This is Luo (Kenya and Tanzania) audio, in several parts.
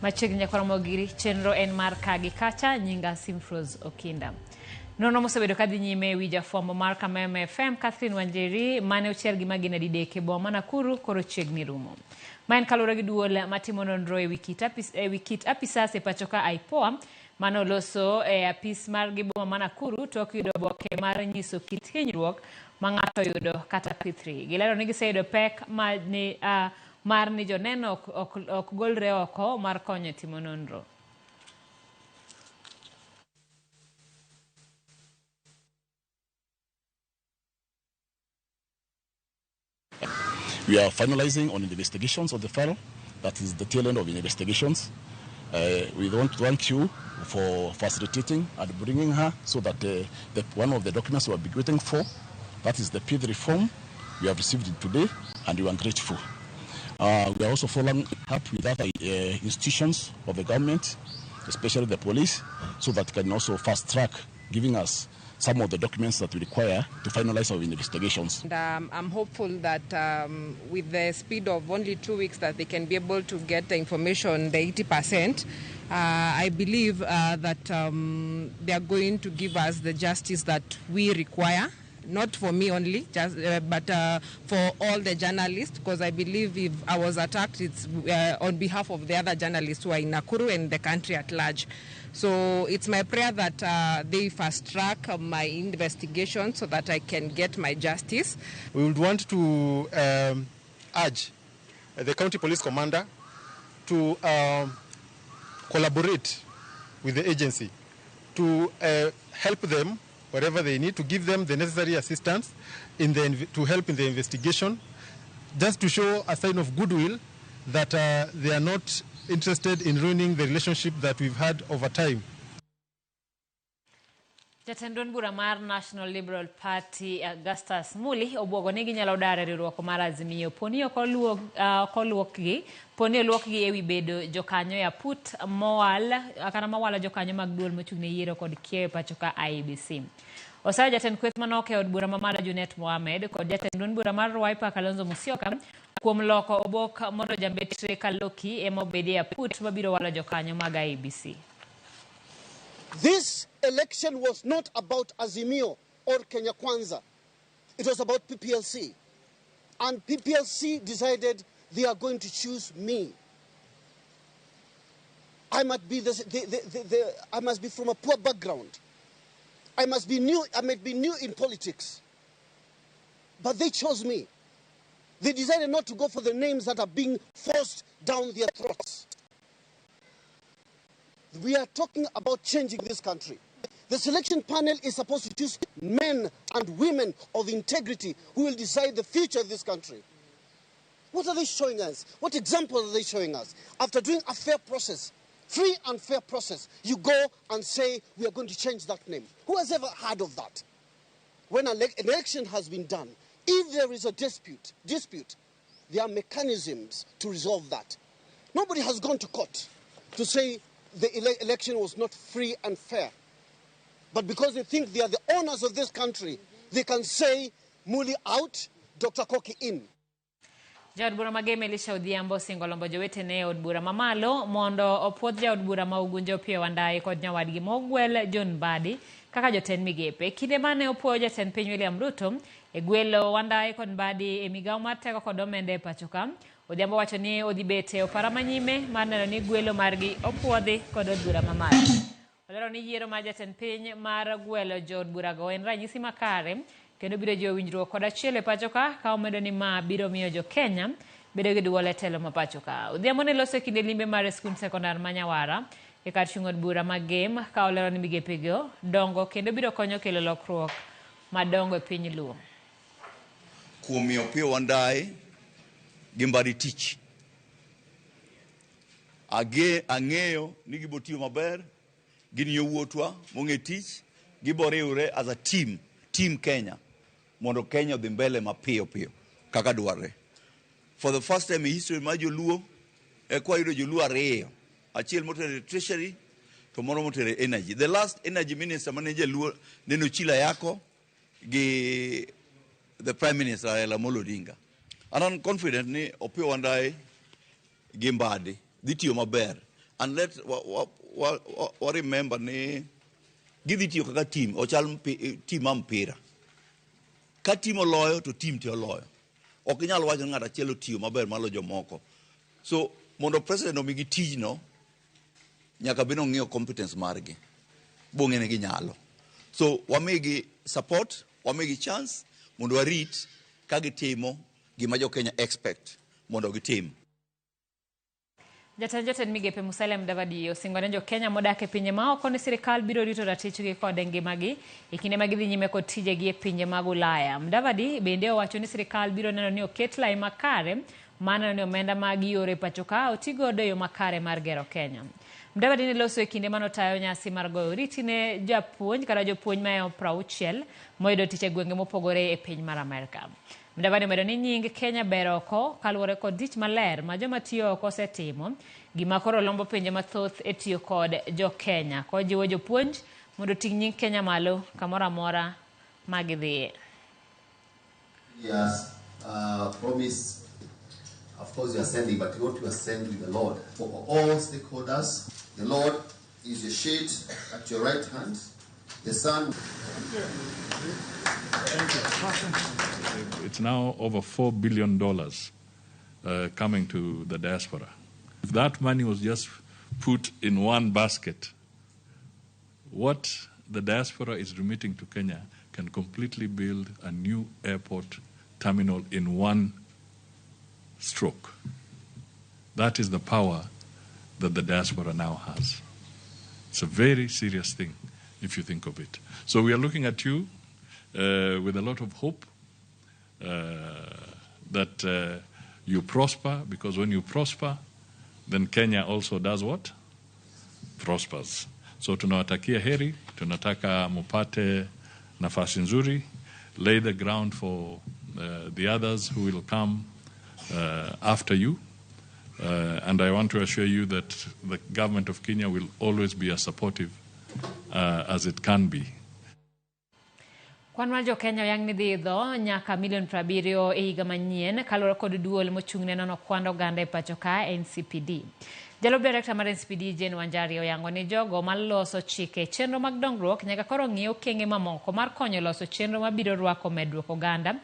Machiegni Koromogiri chenro en mar kagi kacha nyinga Simfros Okinda. Nono mosebedo kadhi nyime wi jafwambo mar Kameme FM Catherine Wanjeri mane ochiel gi magina dideke boma Nakuru koro chiegni rumo. Maen kalure gi duol matimo nonro e wikit apisas e pachoka IPOA mano loso e apis mar gi boma Nakuru tok yudo boke mar nyiso kit hinyruok ma ng'ato yudo kata pithri. Gilero ni giseyudo pek mar ni joneno ok golre oko mar konyo timo nonro. We are finalizing on the investigations of the file. That is the tail end of the investigations. We want to thank you for facilitating and bringing her so that one of the documents we will be waiting for, that is the P3 form, we have received it today and we are grateful. We are also following up with other institutions of the government, especially the police, so that can also fast track giving us some of the documents that we require to finalize our investigations. And, I'm hopeful that with the speed of only 2 weeks that they can be able to get the information, the 80%, I believe that they are going to give us the justice that we require. Not for me only, but for all the journalists, because I believe if I was attacked, it's on behalf of the other journalists who are in Nakuru and the country at large. So it's my prayer that they fast track my investigation so that I can get my justice. We would want to urge the county police commander to collaborate with the agency to help them wherever they need, to give them the necessary assistance to help in the investigation, just to show a sign of goodwill that they are not interested in ruining the relationship that we've had over time. Jatend bura mar National Liberal Party Augustus Muli obwogo ni ginyalo dare riwruok mar Azimio poni okoluokgi ewi bedo jokanyo ya put mowal kana mawala jokanyo mag duol mochung' ne yiero kod kiewo pachoka IEBC. Osayo jatend kweth manok e od bura mamalo Junet Mohamed kod jatend bura mar Wiper Kalonzo Musyoka kuom loko obok mondo jambetre Kaloki emobedi ya put mabiro wala jokanyo mag IEBC. This election was not about Azimio or Kenya Kwanza. It was about PPLC. And PPLC decided they are going to choose me. I must be I must be from a poor background. I must be new in politics. But they chose me. They decided not to go for the names that are being forced down their throats. We are talking about changing this country. The selection panel is supposed to choose men and women of integrity who will decide the future of this country. What are they showing us? What example are they showing us? After doing a fair process, free and fair process, you go and say, we are going to change that name. Who has ever heard of that? When an election has been done, if there is a dispute, there are mechanisms to resolve that. Nobody has gone to court to say the election was not free and fair. But because they think they are the owners of this country, they can say, Muli out, Dr. Koki in. Jaod bura mageme Elisha Odhiambo singolombo jowete ne od bura mamalo mondo opuodh jaod bura ma Ugunja Opiyo Wandayi kod nyawadgi mogwel John Mbadi kaka jotend migepe. Kinde mane opuoyo jatend piny William Ruto e gwelo Wandayi kod Mbadi e migawo mar teko kod omenda e pachoka. Odhiambo wacho ni odhi bete opara manyime mar neno ni gwelo margi opuodhi kod od bura mamalo. Olero ni yiero mar jatend piny mar gwelo jood burago en ranyisi makare kendo biro jiwo winjruok kod achiel e pachoka ka omedo ni ma biro miyo jo Kenya bedo gi duol e telo ma pachoka. Odhiambo ne loso kinde limbe mar skul sekondar ma Nyawara e kar chung' od bura magem ka olero ni migepego dongo kendo biro konyo kelo lokruok madongo e piny Luo. Kuom miyo Opiyo Wandayi gi Mbadi tich. Ang'eyo ni gibo tiyo maber, gin yowuotwa mong'e tich, gibo riwre as a team Kenya, mondo Kenya odhi mbele mapiyo piyo kaka dwarre. For the first time in history mar joluo, kwa yudo joluo ariyo, achiel motere treasury to moro motere energy. The last energy minister mane jaluo neno Chila Yako gi the Prime Minister Raila Amolo Odinga. And I'm confident ni Opiyo Wandayi gi Mbadi dhi tiyo maber. and let remember ne gidhi tiyo kaka team ochal team mpira ka team oloyo to team te oloyo ok inyal wacho ng'ato achiel otiyo maber malo jomoko so mondo president omigi tijno nyaka bino ng'iyo competence margi bong'ene gi nyalo so wamigi support wamigi chance mondo warit ka gitimo gima jo Kenya expect mondo gitim. Jatend migepe Musalia Mudavadi osingone jo Kenya modak e pinje maoko ni sirikal biro rito ratichgi kod ngimagi e kinde ma gidhi nyime kod tijegi e pinje mag Ulaya. Mudavadi bende owacho ni sirikal biro neno ni oket lai makare maneno ni omenda mag yore pachoka otigodo yo makare mar gero Kenya. Mudavadi ne loso e kinde manotayo nyasi mar goyo oriti ne jopuonj ma 60 moyudo tich e gwenge mopogore e piny mar Amerika. Mudavadi medo ni nying Kenya ber oko kaluwore kod tich maler ma joma tiyo oko osetimo gima koro lombo pinje mathoth e tiyo kod jo Kenya kojiwo jopuonj mondo ting' nying Kenya malo kamoro amora ma gidhiye. Yes, promise. Of course, you are sending, but what you are sending with the Lord. For all stakeholders, the Lord is your shade at your right hand. The sun. It's now over $4 billion coming to the diaspora. If that money was just put in one basket, what the diaspora is remitting to Kenya can completely build a new airport terminal in one stroke. That is the power that the diaspora now has. It's a very serious thing if you think of it. So we are looking at you with a lot of hope that you prosper, because when you prosper, then Kenya also does what? Prospers. So tunawatakia heri, tunataka mupate nafasi nzuri, lay the ground for the others who will come after you. And I want to assure you that the government of Kenya will always be as supportive as it can be. Kwan mar jo Kenya yang ni dhidho nyaka $70 e higa manyien kaluwore kod duol mochung'ne nono kwando oganda e pacho ka NCPD. Jalop Director mar NCPD Jane Wanjari oyango ni jogo maloso chike chenro mag dongruok nyaka koro ng'iyo okenge mamoko mar konyo loso chenro mabiro rwako medruok oganda.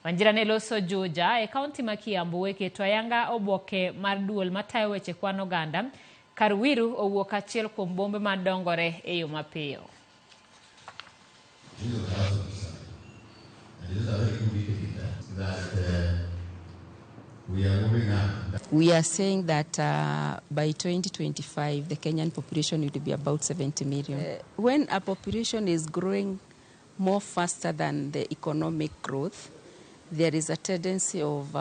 Wanjira ne loso Juja e kaunti ma Kiambu keto ayanga oboke mar duol matayo weche kwan oganda kar Wiru owuok achiel kuom bombe madongore e yo mapiyo. We are saying that by 2025, the Kenyan population will be about 70 million. When a population is growing more faster than the economic growth, there is a tendency of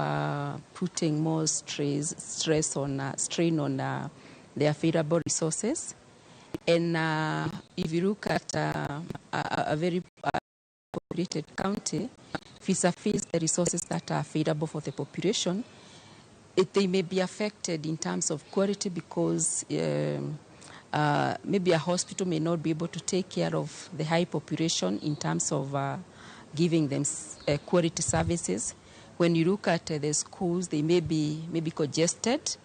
putting more strain on the available resources. And if you look at a very populated county, vis-a-vis the resources that are available for the population, they may be affected in terms of quality because maybe a hospital may not be able to take care of the high population in terms of giving them quality services. When you look at the schools, they may be congested,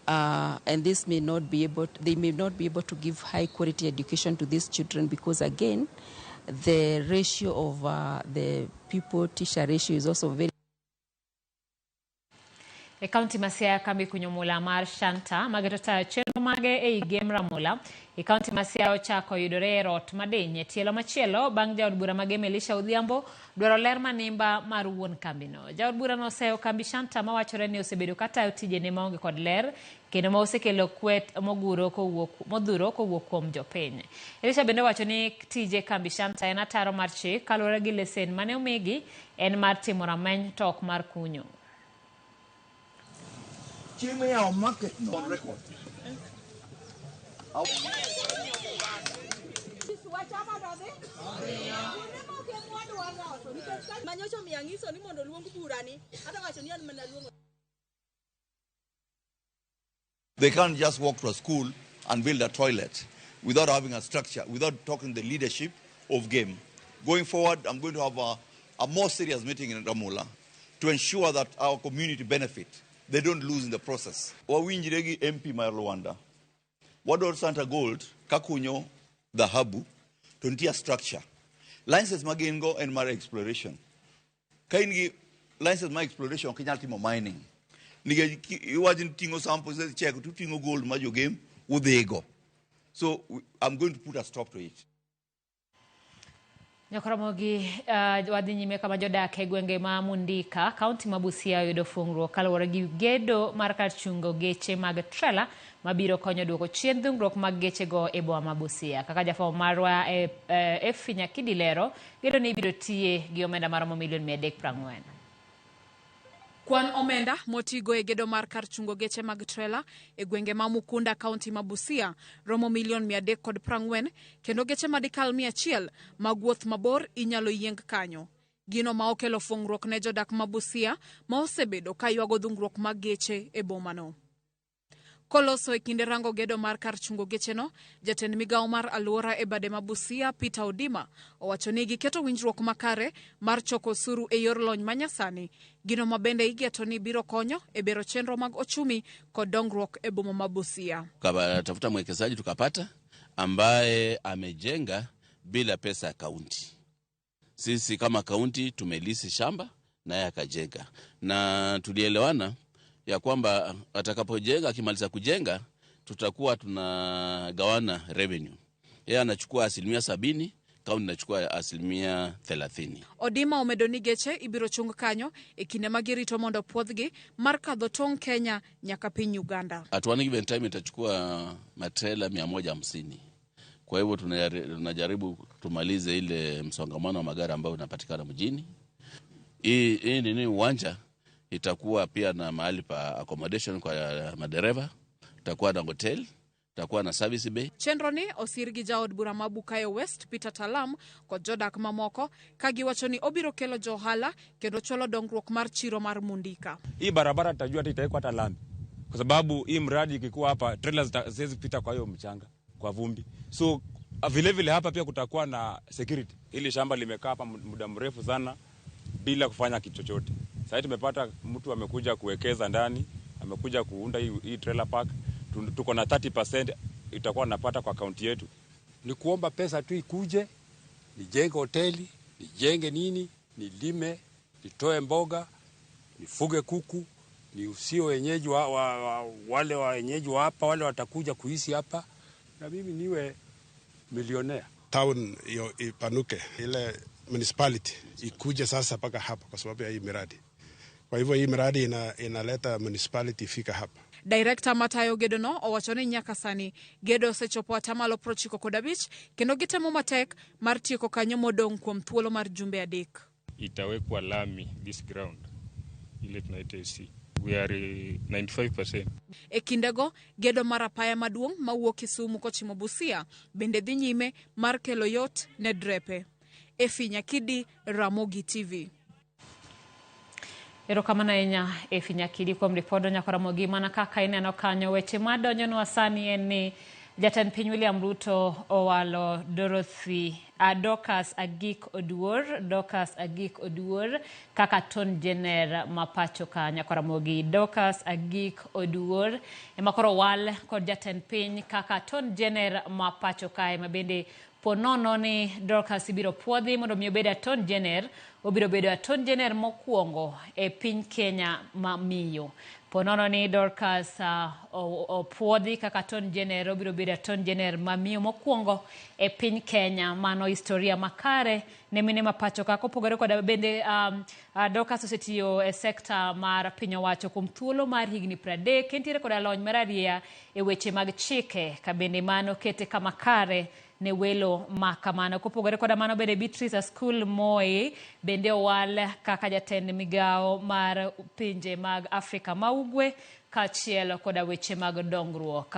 and this may not be able. They may not be able to give high quality education to these children because, again, the ratio of the pupil-teacher ratio is also very. E kaunti masia kambi kunyomula mar Shanta magetota chenro mage e Gemra Mula e kaunti masia ochako yudore rot madenye tielo machielo bang jaod bura mage Melisha Odhiambo dwaro ler manimba mar wuon kambino. Jaod bura no oseo kambi Shanta mawachore ni osebedo katayo tijene maonge kod ler kendo ma osekelo kwet modhuro kowuok kuom jopiny. Elisha bende wacho ni tije kambi Shanta en ataro mar chik kaluwore gi lesen mane omigi en mar timo rameny to ok mar kunyo. Our market on record. They can't just walk to a school and build a toilet without having a structure, without talking to the leadership of game. Going forward, I'm going to have a more serious meeting in Ramula to ensure that our community benefit. They don't lose in the process. Wawinjiregi MP Mayor Luanda. wador Santa Gold kakunyo dhahabu to nitie structure. License magingo en mar exploration. Kain gi license mar exploration kinyal timo mining. Nige iwajin tingo samples check to tingo gold ma jogem udhigo. So I'm going to put a stop to it. Nyakoromogi wadhi nyime kama jodak e gwenge ma Mundika, kaunti ma Busia yudo fungruok kaluwore gi gedo mar kar chungo geche mag trailer mabiro konyo duoko chien dhungruok mag geche go e boma ma Busia. Kaka jafwambo marwa Efi Nyakidi lero, gedo ni ibiro tiye gi omenda maromo $340,000. Kwan omenda motigo e gedo mar kar chungo geche mag trailer e gwenge ma Mukunda kaunti ma Busia romo $340,000 kendo geche madikal 100 mag wuoth mabor inyalo yieng kanyo. Gino ma okelo fungruok ne jodak ma Busia ma osebedo ka ywago dhungruok mag geche e boma no. Koloso e kinde rango gedo mar kar chungo geche no, jatend migawo mar alwora e bade ma Busia Peter Odima owacho ni giketo winjruok makare mar choko osuru e yor lony manyasani, gino ma bende igeto ni biro konyo e bero chenro mag ochumi kod dongruok e boma ma Busia. Tafuta mwekezaji tukapata ambaye amejenga bila pesa ya kaunti. Sisi kama kaunti tumelisi shamba na yeye akajenga, na tulielewana ya kwamba atakapojenga, akimaliza kujenga, tutakuwa tunagawana revenue. Yeye anachukua 70%, kaunti inachukua 30%. Odima omedoni geche ibiro chung kanyo e kinde magirito mondo puodhgi mar kadho tong Kenya nyaka piny Uganda. At one given time itachukua matrela 150. Kwa hivyo tunajaribu tumalize ile msongamano wa magari ambao unapatikana mjini. Hii ni uwanja itakuwa pia na mahali pa accommodation kwa madereva, itakuwa na hotel, itakuwa na service bay. Chenroni osirgi jaod bura ma Bukayo West Peter Talam kod jodak mamoko kagiwacho ni obiro kelo johala kendo cholo dongruok mar chiro mar Mundika. Hii barabara tutajua itaikuwa hata lami, kwa sababu hii mradi ikikuwa hapa trailers haziwezi pita kwa hiyo mchanga, kwa vumbi. So vile hapa pia kutakuwa na security. Hili shamba limekaa hapa muda mrefu sana bila kufanya kitu chochote. Sasa tumepata mtu amekuja kuwekeza ndani, amekuja kuunda hii trailer park. Tuko na 30% itakuwa napata kwa akaunti yetu. Ni kuomba pesa tu ikuje, nijenge hoteli, nijenge nini, nilime, nitoe mboga, nifuge kuku, ni usio wenyeji wale wenyeji wa hapa, wale watakuja kuishi hapa, na mimi niwe milionea. Town ipanuke, ile municipality ikuje sasa paka hapa kwa sababu ya hii miradi. Kwa hivyo hii miradi inaleta municipality fika hapa. Director Matayo Gedono owachoni nyaka sani gedo sechopo atamalo 95 kendo gitemo matek mar tieko kanyo modong kuom thuolo mar jumbe adek. Itawekwa lami this ground ile tunaita AC. We are 95%. E kindego gedo mar apaya maduong' mawuok Kisumu kochimo Busia bende dhi nyime mar kelo yot ne drepe. Efi Nyakidi, Ramogi TV. Erokamano ahinya Efi Nyakidi kuom ripodo Nyakoromogi. Mana kaka ineno kanyo, weche madonjonwa sani en ni Jatend piny William Ruto owalo Dorcas Agik Oduor kaka ton jener mapacho ka Nyakoromogi. Dorcas Agik Oduor ema koro wal kod jatend piny kaka ton jener mapacho ka, ema bende ponono ni Dorcas ibiro puodhi mondo mi obed aton jener, obiro bedo aton jener mokwongo e piny Kenya ma miyo. Ponono ni Dorcas puodhi kaka aton jener, obiro bedo aton jener ma miyo mokwongo e piny Kenya. Mano historia makare ne mine mapacho ka. Kopogore kod bende Dorcas osetiyo e sekta mar piny owacho kuom thuolo mar higni 30, kentiere kod lony mararieya e weche mag chike, ka bende mano kete kama kare ne welo makamano. Kopogore kod mano bende Beatrice Askul Moi bende owal kaka jatend migawo mar pinje mag Afrika ma Ugwe kachiel kod weche mag dongruok.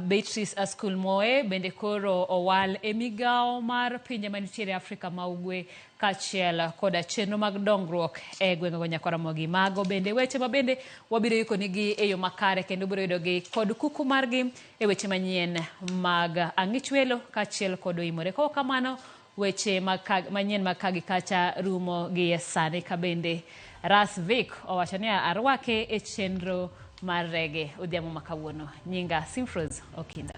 Beatrice Askul Moi bende koro owal e migawo mar pinje manitiere Afrika ma Ugwe kachiel kod chenro mag dongruok e gwenge Nyakoromogi. Mago bende weche ma bende wabiro yikonegi e yo makare, kendo biro yudogi kod kuku margi e weche manyien mag ang'ich welo kachiel kod oimore. Koko kamano weche manyien mag kagi kacha rumo gi sani, ka bende Rasvik owacho ni arwake e chenro mar rege odhiambo makawuono. Nyinga Simfros Okinda.